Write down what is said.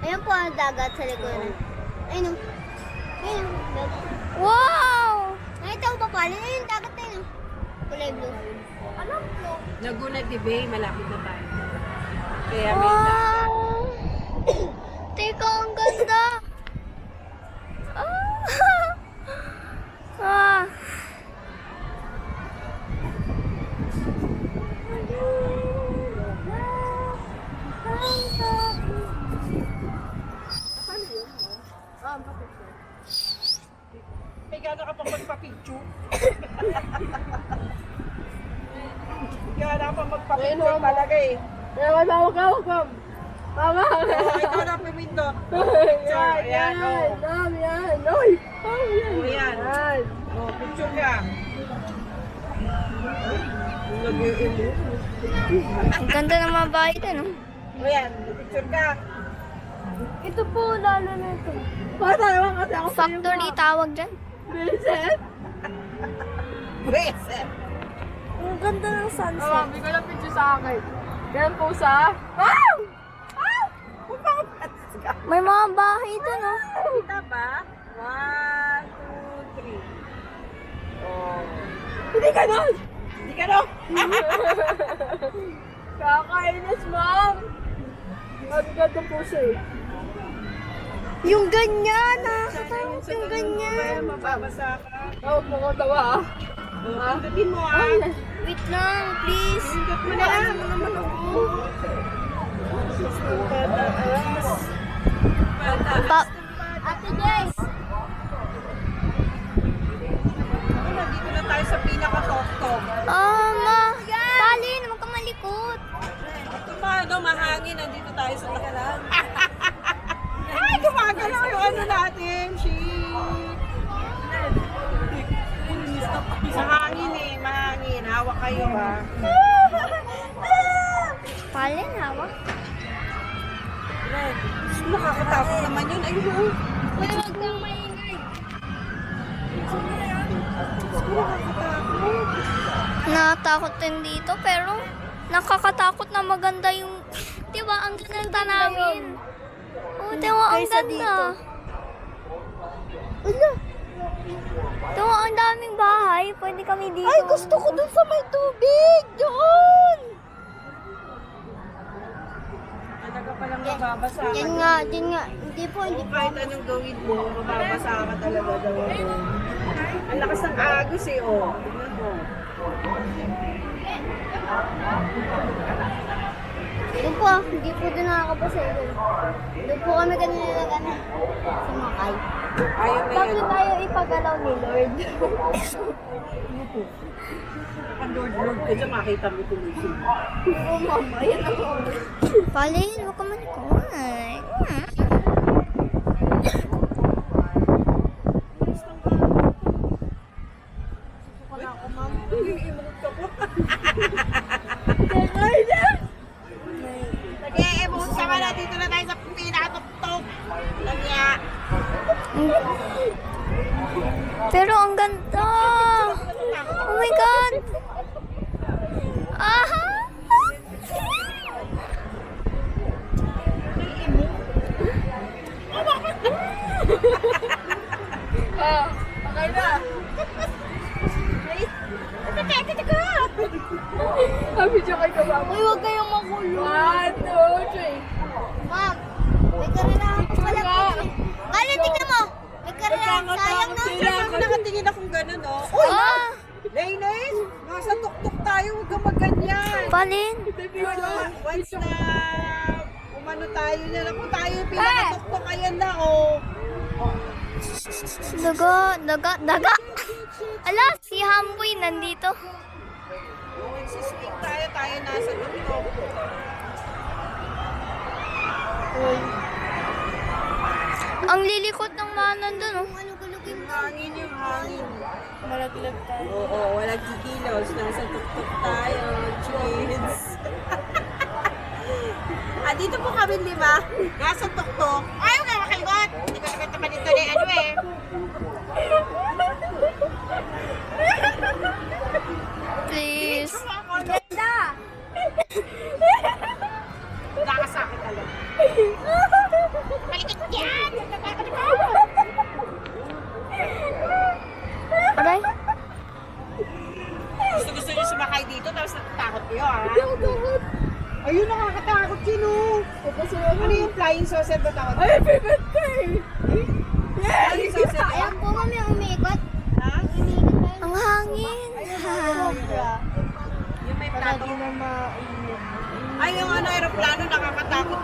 Ayan po ang dagat sa likuran. Ayun o. Ayun o. Wow! Nakita ko pa pala. Ayun yung dagat na yun. Kulay blue. Ano blue? Laguna de Bay, malapit na tayo. Kaya may dagat. Wow! Teka, ang ganda! Ah! Ah! May gano'n ka pang magpa-picture? Gano'n ka pang magpa-picture talaga eh. Huwag ka. Mama! Oo, ikaw na pumindot. Yan, Ayan, oo. yan. Uy! Oo, yan. Oo, picture ka. Ang ganda ng mga bahay din, no? O yan, picture ka. Ito po, lalo na ito. Bata naman kasi ako sa iyo, Factory Ma. tawag dyan. Vincent? Reset. Ang ganda ng sunset. Oh, bigay lang picture sa akin. Yan po sa... Wow! May mga bahay dun, no? Kita ba? 1, 2, 3. Oh. Hindi ka nun! Hindi ka no? Kakainis, ma'am! Ang ganda po siya eh. Yung ganyan, nakakatakot yung ganyan. Mababasa ka. Oh, kumatawa ah. Pindutin mo ah. Wait lang, please. Pindot mo na. naman ako. Ate Jess! Dito na tayo sa pinaka-top-top. Ma. Tali, naman ka malikot. Tumado, mahangin. Nandito tayo sa takalan. Ay, gumagalaw yung ano natin. Shit. Mahangin eh, mahangin. Hawak kayo ha. Palin, hawak. Nakakatakot naman yun. Ayun oh. Uy, huwag kang maingay. Nakatakot din dito, pero nakakatakot na maganda yung... Diba, ang ganda namin. Oh, diba, ang ganda. Ulo! Diba, ang daming bahay. Pwede kami dito. Ay, gusto ko dun sa may tubig! Doon! Talaga palang mababasa ka. Yan nga, din nga. Hindi po, hindi po. Kahit anong gawin mo, mababasa ka talaga daw. Ang lakas ng agos eh, oh. Tingnan mo. Doon po, hindi po doon nakakapasa doon. Doon po kami kanina nagana. Sumakay. Ayaw na Bakit yan. tayo ipagalaw ni Lord? Ang lord-lord ka dyan, makita mo tuloy siya. Oo, mama. Yan ako. Palin, huwag ka malikot. Wala ako, ma'am. Iimunod ka po. Nag-i-emote ka ka na. Dito na tayo sa pinaka-tok-tok. Lagya. Pero ang ganda! Oh my God! Aha! Ah, okay na. Video kayo ka, ma'am. Uy, huwag kayong makulo. 1, 2, 3. Ma'am, may karanahan po pala po. Kali, tingnan mo. May karanahan. Sayang na. Ako nakatingin akong gano'n, oh. Uy! Ah! Lainis! Nasa tuk-tuk tayo, huwag kang magganyan. Palin! Once na umano tayo na lang, kung tayo yung pinaka-tuk-tuk, ayan na, oh. Daga! Ala, si Hamboy nandito. Nagsiswing tayo, tayo nasa tuk-tuk. Ang lilikot ng mga nandun, oh. Yung hangin, yung hangin. Malaglag tayo. Oo, walang kikilos. Nasa tuk-tuk tayo, kids. Dito po kami, di ba? Nasa tuk-tuk. Ayaw na makaligot. Hindi ko naman naman ito na ano eh. Please. Ganda! Wala ka sa akin, alam. kayo, ha? Ayun, nakakatakot sino. Ano yung flying saucer ba tawag? Ay, favorite ko eh. Flying saucer ba? Ayan po kami ang umiikot. Ha? Umiikot tayo. Ang hangin. Yung may plato. Para di na mainit. Ay, yung ano, aeroplano, nakakatakot